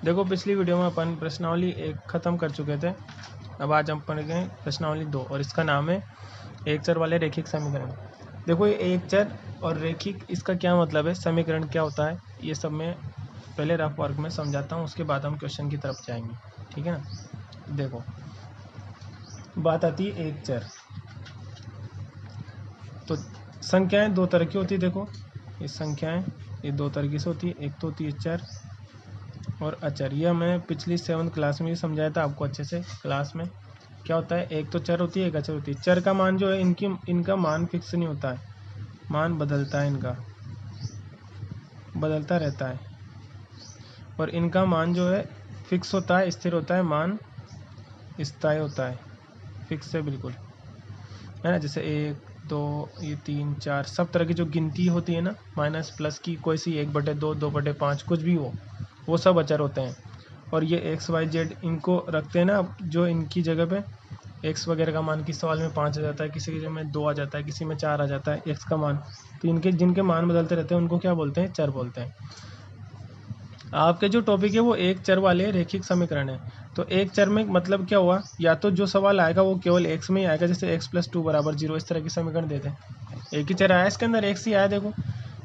देखो पिछली वीडियो में अपन प्रश्नावली 1 ख़त्म कर चुके थे। अब आज हम पढ़ेंगे प्रश्नावली 2 और इसका नाम है एक चर वाले रैखिक समीकरण। देखो ये एक चर और रैखिक, इसका क्या मतलब है, समीकरण क्या होता है, ये सब मैं पहले रफ वर्क में समझाता हूँ, उसके बाद हम क्वेश्चन की तरफ जाएंगे। ठीक है ना। देखो बात आती है एक चर, तो संख्याएं दो तरह की होती है। देखो ये संख्याएं ये दो तरीके से होती है, एक तो होती है चर और अचर। यह मैं पिछली 7th क्लास में भी समझाया था आपको अच्छे से क्लास में। क्या होता है, एक तो चर होती है, एक अचर होती है। चर का मान जो है इनका मान फिक्स नहीं होता है, मान बदलता है, इनका बदलता रहता है। और इनका मान जो है फिक्स होता है, स्थिर होता है, मान स्थायी होता है, फिक्स है बिल्कुल, है ना। जैसे 1 2 ये 3 4 सब तरह की जो गिनती होती है ना, माइनस प्लस की, कोई सी 1/2 2/5 कुछ भी हो, वो सब अचर होते हैं। और ये एक्स वाई जेड इनको रखते हैं ना, जो इनकी जगह पे एक्स वगैरह का मान किस सवाल में 5 आ जाता है, किसी में 2 आ जाता है, किसी में 4 आ जाता है एक्स का मान। तो इनके जिनके मान बदलते रहते हैं उनको क्या बोलते हैं, चर बोलते हैं। आपके जो टॉपिक है वो एक चर वाले रैखिक समीकरण है। तो एक चर में मतलब क्या हुआ, या तो जो सवाल आएगा वो केवल एक्स में ही आएगा, जैसे x + 2 = 0, इस तरह की समीकरण देते हैं। एक ही चर आया, इसके अंदर एक्स ही आया। देखो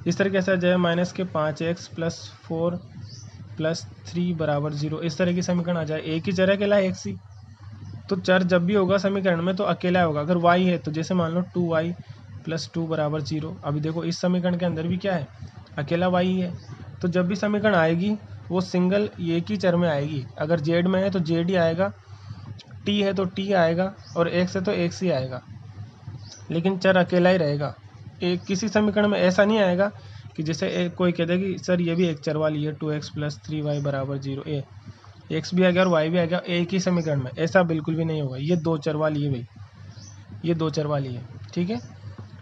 इस तरीके से आ जाए -5x + 4 + 3 = 0, इस तरह की समीकरण आ जाए। एक ही चर है, अकेला एक्स ही। तो चर जब भी होगा समीकरण में तो अकेला होगा। अगर y है तो जैसे मान लो 2y + 2 = 0। अभी देखो इस समीकरण के अंदर भी क्या है, अकेला y ही है। तो जब भी समीकरण आएगी वो सिंगल एक ही चर में आएगी। अगर z में है तो z ही आएगा, t है तो t आएगा, और x है तो x ही आएगा, लेकिन चर अकेला ही रहेगा। एक किसी समीकरण में ऐसा नहीं आएगा कि जैसे कोई कहता है कि सर ये भी एक चर वाली है, 2x + 3y = 0, एक्स भी आ गया और वाई भी आ गया एक ही समीकरण में, ऐसा बिल्कुल भी नहीं होगा। ये दो चर वाली है भाई, ये दो चर वाली है। ठीक है,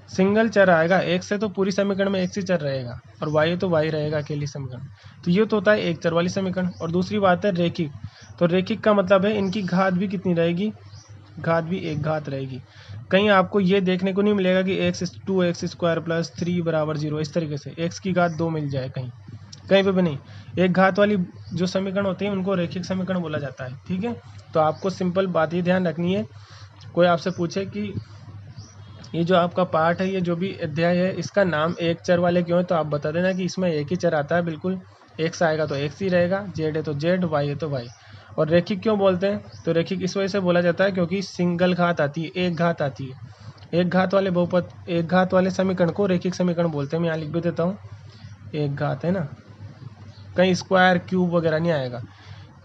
सिंगल चर आएगा, एक्स है तो पूरी समीकरण में एक्स ही चर रहेगा, और वाई है तो वाई रहेगा अकेली समीकरण। तो ये तो होता है एक चर वाली समीकरण। और दूसरी बात है रैखिक। तो रैखिक का मतलब है इनकी घात भी कितनी रहेगी, घात भी एक घात रहेगी। कहीं आपको ये देखने को नहीं मिलेगा कि x² + 3 = 0, इस तरीके से x की घात 2 मिल जाए, कहीं कहीं पे भी नहीं। एक घात वाली जो समीकरण होते हैं उनको रैखिक समीकरण बोला जाता है। ठीक है, तो आपको सिंपल बात ही ध्यान रखनी है। कोई आपसे पूछे कि ये जो आपका पार्ट है, ये जो भी अध्याय है, इसका नाम एक चर वाले क्यों है, तो आप बता देना कि इसमें एक ही चर आता है बिल्कुल। एक्स आएगा तो एक्स ही रहेगा, जेड है तो जेड, वाई है तो वाई। और रैखिक क्यों बोलते हैं, तो रैखिक इस वजह से बोला जाता है क्योंकि सिंगल घात आती है, एक घात आती है। एक घात वाले बहुपद, एक घात वाले समीकरण को रैखिक समीकरण बोलते हैं। मैं यहाँ लिख भी देता हूँ, एक घात है ना, कहीं स्क्वायर क्यूब वगैरह नहीं आएगा।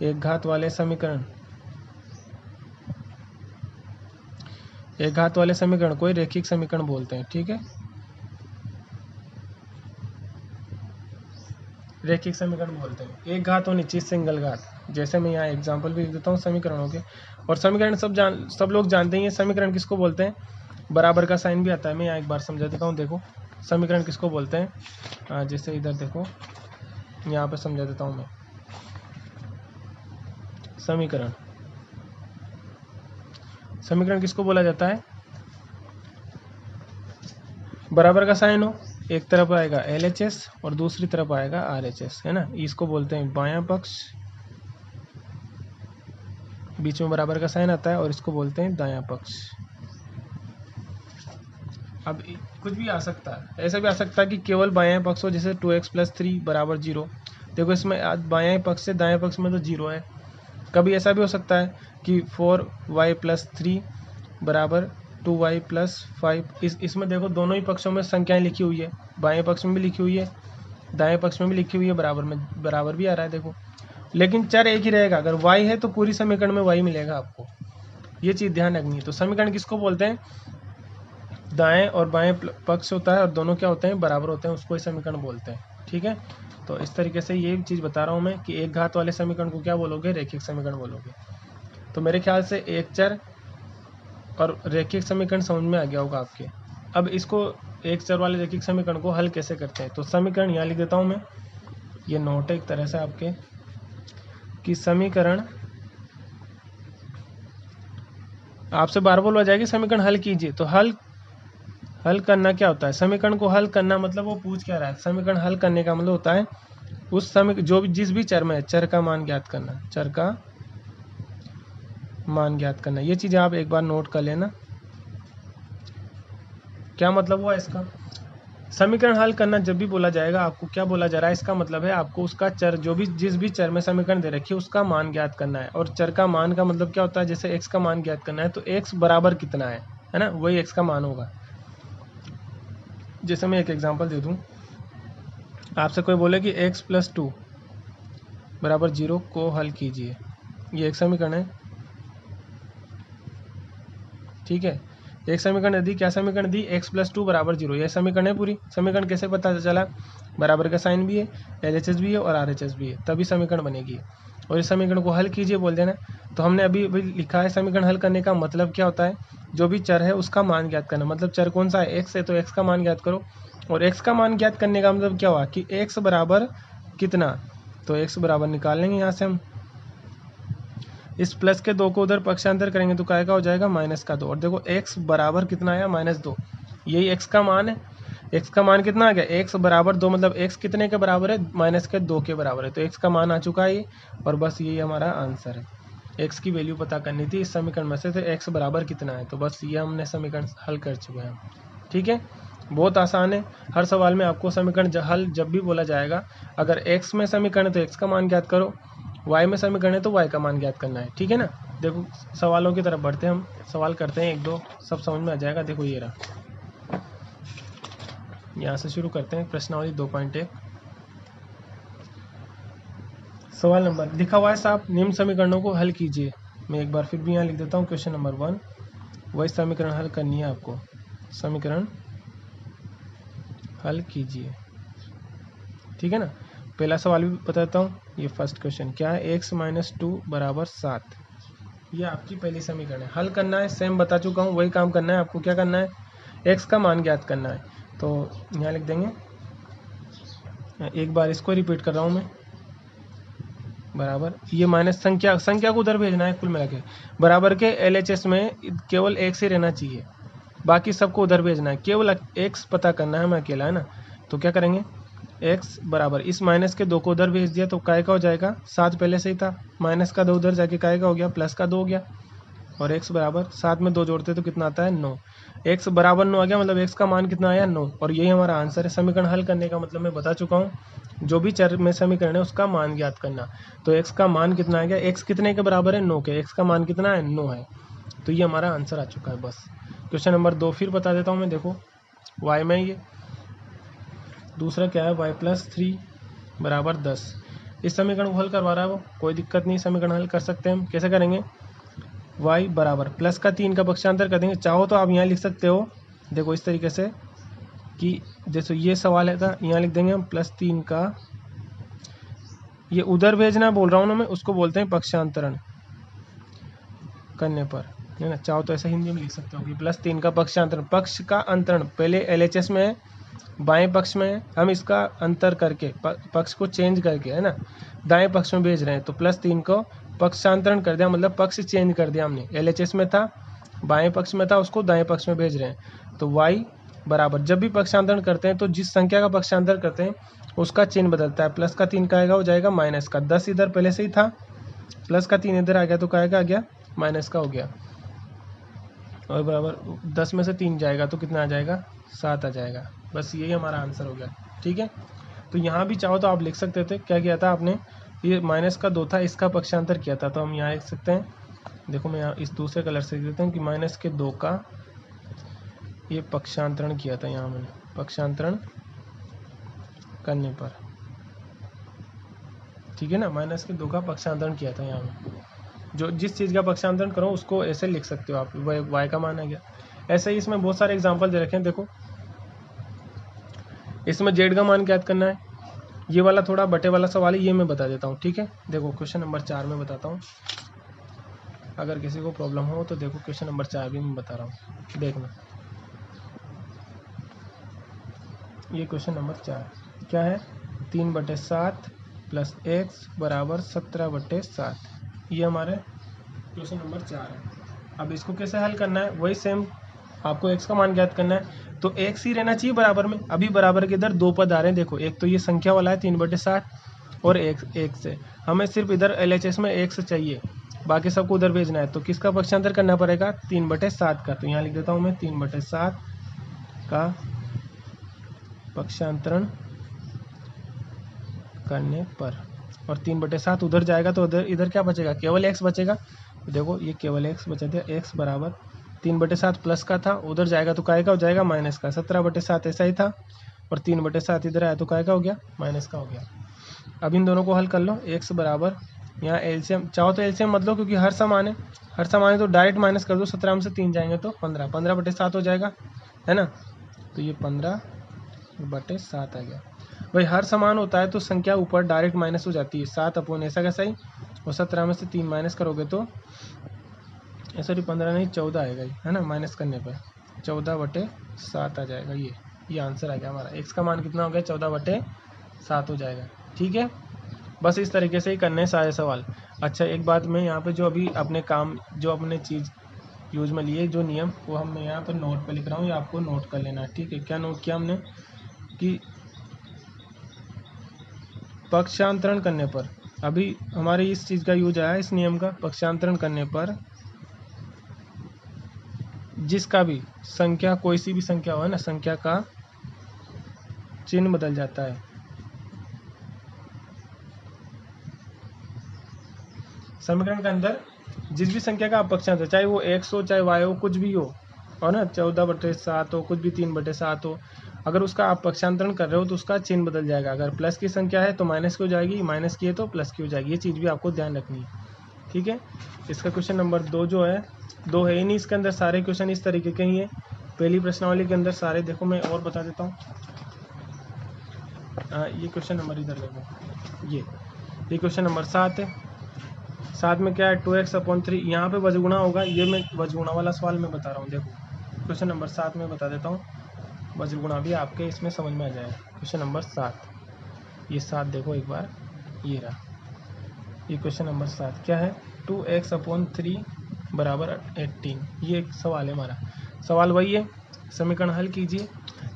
एक घात वाले समीकरण, एक घात वाले समीकरण को रैखिक समीकरण बोलते हैं। ठीक है, रैखिक समीकरण बोलते हैं। एक घात होनी चाहिए, सिंगल घात। जैसे मैं यहाँ एग्जांपल भी देता हूँ समीकरणों के। और समीकरण सब लोग जानते हैं। ये समीकरण किसको बोलते हैं, बराबर का साइन भी आता है। मैं यहाँ एक बार समझा देता हूँ। देखो समीकरण किसको बोलते हैं, जैसे इधर देखो, यहाँ पे समझा देता हूँ मैं। समीकरण, समीकरण किसको बोला जाता है, बराबर का साइन हो, एक तरफ आएगा LHS और दूसरी तरफ आएगा RHS, है ना। इसको बोलते हैं बायां पक्ष, बीच में बराबर का साइन आता है, और इसको बोलते हैं दायां पक्ष। अब कुछ भी आ सकता है, ऐसा भी आ सकता है कि केवल बायां पक्ष हो, जैसे 2x + 3 = 0। देखो इसमें बायां पक्ष से दाएं पक्ष में तो 0 है। कभी ऐसा भी हो सकता है कि 4y + 3 = 2y + 5। इसमें देखो दोनों ही पक्षों में संख्याएं लिखी हुई है, बाएं पक्ष में भी लिखी हुई है, दाएं पक्ष में भी लिखी हुई है, बराबर में बराबर भी आ रहा है। देखो लेकिन चर एक ही रहेगा। अगर y है तो पूरी समीकरण में y मिलेगा आपको, ये चीज़ ध्यान रखनी है। तो समीकरण किसको बोलते हैं, दाएं और बाएं पक्ष होता है और दोनों क्या होते हैं, बराबर होते हैं, उसको ही समीकरण बोलते हैं। ठीक है, तो इस तरीके से ये चीज़ बता रहा हूँ मैं कि एक घात वाले समीकरण को क्या बोलोगे, रैखिक समीकरण बोलोगे। तो मेरे ख्याल से एक चर और रैखिक समीकरण समझ में आ गया होगा आपके। अब इसको एक चर वाले रैखिक समीकरण को हल कैसे करते हैं, तो समीकरण यहाँ लिख देता हूँ मैं, ये नोट है एक तरह से आपके, कि समीकरण, आपसे बार बोला जाएगी समीकरण हल कीजिए। तो हल करना क्या होता है, समीकरण को हल करना मतलब वो पूछ क्या रहा है, समीकरण हल करने का मतलब होता है उस समय जो भी जिस भी चर में है, चर का मान ज्ञात करना, चर का मान ज्ञात करना। ये चीज़ आप एक बार नोट कर लेना। क्या मतलब हुआ इसका? समीकरण हल करना जब भी बोला जाएगा, आपको क्या बोला जा रहा है, इसका मतलब है आपको उसका चर, जो भी जिस भी चर में समीकरण दे रखी है उसका मान ज्ञात करना है। और चर का मान का मतलब क्या होता है, जैसे x का मान ज्ञात करना है तो x बराबर कितना है ना, वही x का मान होगा। जैसे मैं एक एग्जांपल दे दूं, आपसे कोई बोले कि x + 2 = 0 को हल कीजिए, ये एक समीकरण है, ठीक है। एक समीकरण दी, क्या समीकरण दी, x + 2 = 0, यह समीकरण है पूरी। समीकरण कैसे पता चला, बराबर का साइन भी है, LHS भी है और RHS भी है, तभी समीकरण बनेगी। और इस समीकरण को हल कीजिए बोल देना। तो हमने अभी लिखा है, समीकरण हल करने का मतलब क्या होता है, जो भी चर है उसका मान ज्ञात करना। मतलब चर कौन सा है, x है, तो x का मान ज्ञात करो। और x का मान ज्ञात करने का मतलब क्या हुआ कि x बराबर कितना, तो x बराबर निकाल लेंगे यहाँ से हम। इस प्लस के 2 को उधर पक्षांतर करेंगे तो काय का हो जाएगा, -2। और देखो x बराबर कितना आया, -2, यही x का मान है। x का मान कितना आ गया, x बराबर 2, मतलब x कितने के बराबर है, -2 के बराबर है। तो x का मान आ चुका है ये, और बस यही हमारा आंसर है। x की वैल्यू पता करनी थी इस समीकरण में से, तो x बराबर कितना है, तो बस ये हमने समीकरण हल कर चुके हैं। ठीक है, बहुत आसान है। हर सवाल में आपको समीकरण हल जब भी बोला जाएगा, अगर x में समीकरण है तो x का मान ज्ञात करो, y में समीकरण है तो y का मान ज्ञात करना है। ठीक है ना। देखो सवालों की तरफ बढ़ते हैं, हम सवाल करते हैं, एक दो सब समझ में आ जाएगा। देखो ये रहा, यहाँ से शुरू करते हैं प्रश्नावली 2.1। सवाल नंबर लिखा हुआ है साहब, निम्न समीकरणों को हल कीजिए। मैं एक बार फिर भी यहाँ लिख देता हूँ, क्वेश्चन नंबर 1, वही समीकरण हल करनी है आपको। समीकरण हल कीजिए, ठीक है ना। पहला सवाल भी बता देता हूँ, ये फर्स्ट क्वेश्चन क्या है, x - 2 = 7। ये आपकी पहली समीकरण है, हल करना है, सेम बता चुका हूँ, वही काम करना है आपको। क्या करना है, x का मान ज्ञात करना है। तो यहाँ लिख देंगे, एक बार इसको रिपीट कर रहा हूँ मैं, बराबर ये माइनस संख्या को उधर भेजना है, कुल मिला के बराबर के LHS में केवल x ही रहना चाहिए, बाकी सबको उधर भेजना है, केवल x पता करना है हमें अकेला, है ना। तो क्या करेंगे, x बराबर इस माइनस के 2 को उधर भेज दिया तो काय का हो जाएगा, 7 पहले से ही था, माइनस का 2 उधर जाके काय का हो गया, प्लस का 2 हो गया। और x बराबर 7 में 2 जोड़ते तो कितना आता है, 9। x बराबर 9 आ गया, मतलब x का मान कितना आया, 9। और यही हमारा आंसर है। समीकरण हल करने का मतलब मैं बता चुका हूँ, जो भी चर में समीकरण है उसका मान ज्ञात करना। तो x का मान कितना आ गया, x कितने के बराबर है, 9 के, x का मान कितना है, 9 है। तो ये हमारा आंसर आ चुका है। बस क्वेश्चन नंबर 2 फिर बता देता हूँ मैं, देखो y में ये दूसरा क्या है, y + 3 = 10। इस समीकरण को हल करवा रहा है वो, कोई दिक्कत नहीं, समीकरण हल कर सकते हैं हम। कैसे करेंगे, y बराबर प्लस का 3 का पक्षांतर कर देंगे। चाहो तो आप यहाँ लिख सकते हो, देखो इस तरीके से कि जैसे ये सवाल है था, यहाँ लिख देंगे हम +3 का, ये उधर भेजना बोल रहा हूँ ना मैं, उसको बोलते हैं पक्षांतरण करने पर, है ना। चाहो तो ऐसा हिंदी में लिख सकते हो कि +3 का पक्षांतरण, पक्ष का अंतरण पहले LHS में है, बाएं पक्ष में है, हम इसका अंतर करके पक्ष को चेंज करके, है ना, दाएं पक्ष में भेज रहे हैं। तो +3 को पक्षांतरण कर दिया, मतलब पक्ष चेंज कर दिया हमने, LHS में था, बाएं पक्ष में था, उसको दाएं पक्ष में भेज रहे हैं। तो y बराबर, जब भी पक्षांतरण करते हैं तो जिस संख्या का पक्षांतर करते हैं उसका चिन्ह बदलता है। प्लस का 3 का आएगा, हो जाएगा माइनस का, 10 इधर पहले से ही था, प्लस का 3 इधर आ गया तो क्या आ गया, माइनस का हो गया। और बराबर 10 में से 3 जाएगा तो कितना आ जाएगा, 7 आ जाएगा। बस यही हमारा आंसर हो गया। ठीक है, तो यहाँ भी चाहो तो आप लिख सकते थे, क्या किया था आपने, ये -2 था, इसका पक्षांतर किया था, तो हम यहाँ लिख सकते हैं, देखो मैं यहाँ इस दूसरे कलर से लिख देता हूँ कि -2 का ये पक्षांतरण किया था, यहाँ मैंने पक्षांतरण करने पर, ठीक है ना, -2 का पक्षांतरण किया था यहाँ में। जो जिस चीज़ का पक्षांतरण करो उसको ऐसे लिख सकते हो आप, y का मान आ गया। ऐसे ही इसमें बहुत सारे एग्जांपल दे रखे हैं, देखो इसमें z का मान ज्ञात करना है, ये वाला थोड़ा बटे वाला सवाल है, ये मैं बता देता हूँ। ठीक है, देखो क्वेश्चन नंबर 4 में बताता हूँ, अगर किसी को प्रॉब्लम हो तो देखो क्वेश्चन नंबर 4 भी मैं बता रहा हूँ, देखना। ये क्वेश्चन नंबर 4 क्या है, 3/7 + x = 17/7, ये हमारे क्वेश्चन नंबर 4 है। अब इसको कैसे हल करना है, वही सेम, आपको x का मान ज्ञात करना है, तो x ही रहना चाहिए बराबर में। अभी बराबर के इधर 2 पद आ रहे हैं, देखो एक तो ये संख्या वाला है 3/7, और एक से, हमें सिर्फ इधर LHS में एक से चाहिए, बाकी सबको उधर भेजना है। तो किसका पक्षांतर करना पड़ेगा? 3/7 का। तो यहाँ लिख देता हूँ मैं 3/7 का पक्षांतरण करने पर, और 3/7 उधर जाएगा तो उधर इधर क्या बचेगा? केवल x बचेगा। तो देखो ये केवल x बचा दिया, x बराबर 3/7 प्लस का था, उधर जाएगा तो काय का हो जाएगा? माइनस का। 17/7 ऐसा ही था, और 3/7 इधर आया तो काय का हो गया? माइनस का हो गया। अब इन दोनों को हल कर लो। x बराबर, यहाँ एलसीएम चाहो तो एलसीएम मत लो क्योंकि हर समान है, हर समान है तो डायरेक्ट माइनस कर दो। 17 में से 3 जाएंगे तो 15, 15/7 हो जाएगा, है ना। तो ये 15/7 आ गया। भाई हर समान होता है तो संख्या ऊपर डायरेक्ट माइनस हो जाती है। 7 अपॉन ऐसा कैसा ही, और 17 में से 3 माइनस करोगे तो सॉरी 15 नहीं 14 आएगा, है ना। माइनस करने पर 14/7 आ जाएगा। ये आंसर आ गया हमारा। x का मान कितना हो गया? 14/7 हो जाएगा। ठीक है, बस इस तरीके से ही करने हैं सारे सवाल। अच्छा एक बात मैं यहाँ पे जो अभी अपने काम जो अपने चीज़ यूज में लिए जो नियम, वो हम यहाँ पर नोट पे लिख रहा हूँ, ये आपको नोट कर लेना है। ठीक है, क्या नोट किया हमने कि पक्षांतरण करने पर, अभी हमारे इस चीज़ का यूज आया इस नियम का, पक्षांतरण करने पर जिसका भी संख्या कोई सी भी संख्या हो, है ना, संख्या का चिन्ह बदल जाता है। समीकरण के अंदर जिस भी संख्या का आप पक्षांतर, चाहे वो x हो चाहे y हो, कुछ भी हो, और ना 14/7 हो, कुछ भी 3/7 हो, अगर उसका आप पक्षांतरण कर रहे हो तो उसका चिन्ह बदल जाएगा। अगर प्लस की संख्या है तो माइनस की हो जाएगी, माइनस की है तो प्लस की हो जाएगी। ये चीज़ भी आपको ध्यान रखनी है। ठीक है, इसका क्वेश्चन नंबर 2 जो है, 2 है ही नहीं इसके अंदर, सारे क्वेश्चन इस तरीके के ही है। पहली प्रश्नावली के अंदर सारे देखो, मैं और बता देता हूँ। ये क्वेश्चन नंबर इधर देखो, ये क्वेश्चन नंबर 7 है। 7 में क्या है? 2x/3, यहाँ पे वजगुणा होगा। ये मैं वजगुणा वाला सवाल मैं बता रहा हूँ। देखो क्वेश्चन नंबर 7 में बता देता हूँ, वजगुणा भी आपके इसमें समझ में आ जाएगा। क्वेश्चन नंबर 7, ये 7 देखो एक बार, ये रहा ये क्वेश्चन नंबर 7। क्या है? 2x/3 बराबर 18। ये एक सवाल है हमारा। सवाल वही है, समीकरण हल कीजिए।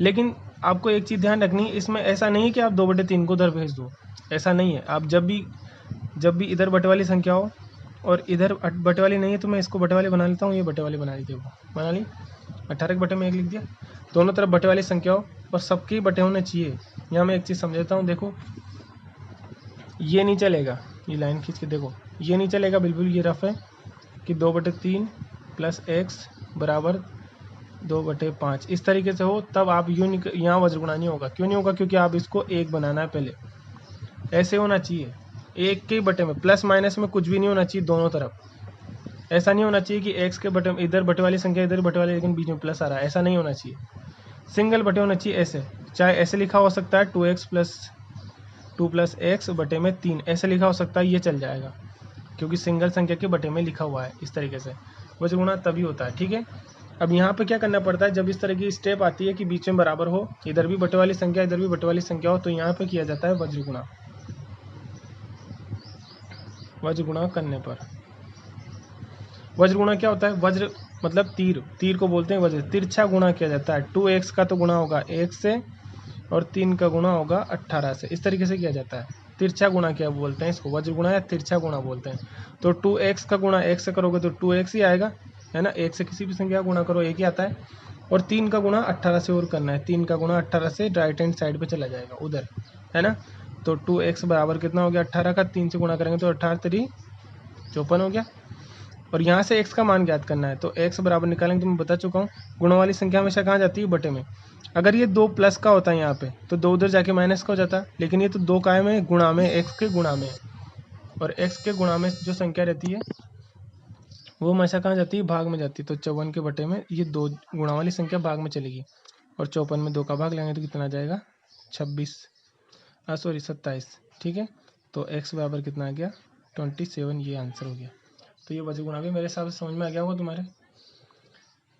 लेकिन आपको एक चीज़ ध्यान रखनी है, इसमें ऐसा नहीं है कि आप 2/3 को उधर भेज दो, ऐसा नहीं है। आप जब भी इधर बटे वाली संख्या हो और इधर बटे वाली नहीं है तो मैं इसको बटे वाली बना लेता हूँ। ये बटे वाली बना ली, देखो बना ली। 18 के बटे में 1 लिख दिया। दोनों तरफ बटे वाली संख्या हो और सबके बटे होने चाहिए। यहाँ मैं एक चीज़ समझाता हूँ, देखो ये नहीं चलेगा, ये लाइन खींच के देखो, ये नहीं चलेगा बिल्कुल। ये रफ है कि 2/3 प्लस x बराबर 2/5, इस तरीके से हो तब आप यूँ यहाँ वज्रगुणा नहीं होगा। क्यों नहीं होगा? क्योंकि आप इसको 1 बनाना है पहले, ऐसे होना चाहिए। 1 के बटे में प्लस माइनस में कुछ भी नहीं होना चाहिए दोनों तरफ। ऐसा नहीं होना चाहिए कि x के बटे में इधर बटे वाली संख्या इधर बटे वाली, लेकिन बीच में प्लस आ रहा है, ऐसा नहीं होना चाहिए। सिंगल बटे होना चाहिए ऐसे, चाहे ऐसे लिखा हो सकता है 2x + 2 + x बटे में 3, ऐसे लिखा हो सकता है, ये चल जाएगा क्योंकि सिंगल संख्या के बटे में लिखा हुआ है। इस तरीके से वज्रगुणा तभी होता है। ठीक है, अब यहाँ पे क्या करना पड़ता है, जब इस तरह की स्टेप आती है कि बीच में बराबर हो, इधर भी बटे वाली संख्या इधर भी बटे वाली संख्या हो, तो यहाँ पे किया जाता है वज्रगुणा। वज्रगुणा करने पर, वज्रगुणा क्या होता है? वज्र मतलब तीर को बोलते हैं वज्र। तिरछा गुणा किया जाता है। 2x का तो गुणा होगा 1 से, और 3 का गुणा होगा 18 से। इस तरीके से किया जाता है। तिरछा गुणा क्या बोलते हैं इसको? वज्र गुणा या तिरछा गुणा बोलते हैं। तो 2x का गुणा 1 से करोगे तो 2x ही आएगा, है ना। 1 से किसी भी संख्या का गुणा करो 1 ही आता है। और 3 का गुणा 18 से और करना है। 3 का गुणा 18 से राइट हैंड साइड पे चला जाएगा उधर, है ना। तो 2x बराबर कितना हो गया? 18 का 3 से गुणा करेंगे तो 18 3 54 हो गया। और यहाँ से x का मान ज्ञात करना है, तो x बराबर निकालेंगे तो मैं बता चुका हूँ। गुणा वाली संख्या हमेशा कहाँ जाती है? बटे में। अगर ये 2 प्लस का होता है यहाँ पे तो 2 उधर जाके माइनस का हो जाता है, लेकिन ये तो 2 काय में? गुणा में, x के गुणा में। और x के गुणा में जो संख्या रहती है वो हमेशा कहाँ जाती है? भाग में जाती है। तो 54 के बटे में ये 2 गुणा वाली संख्या भाग में चलेगी, और 54 में 2 का भाग लेंगे तो कितना आ जाएगा? 27। ठीक है, तो x बराबर कितना आ गया? 27। ये आंसर हो गया। तो ये वज्र गुणा भी मेरे हिसाब से समझ में आ गया होगा तुम्हारे।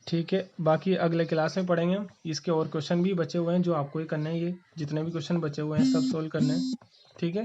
ठीक है, बाकी अगले क्लास में पढ़ेंगे हम। इसके और क्वेश्चन भी बचे हुए हैं जो आपको ही करने हैं। ये जितने भी क्वेश्चन बचे हुए हैं सब सोल्व करने हैं। ठीक है।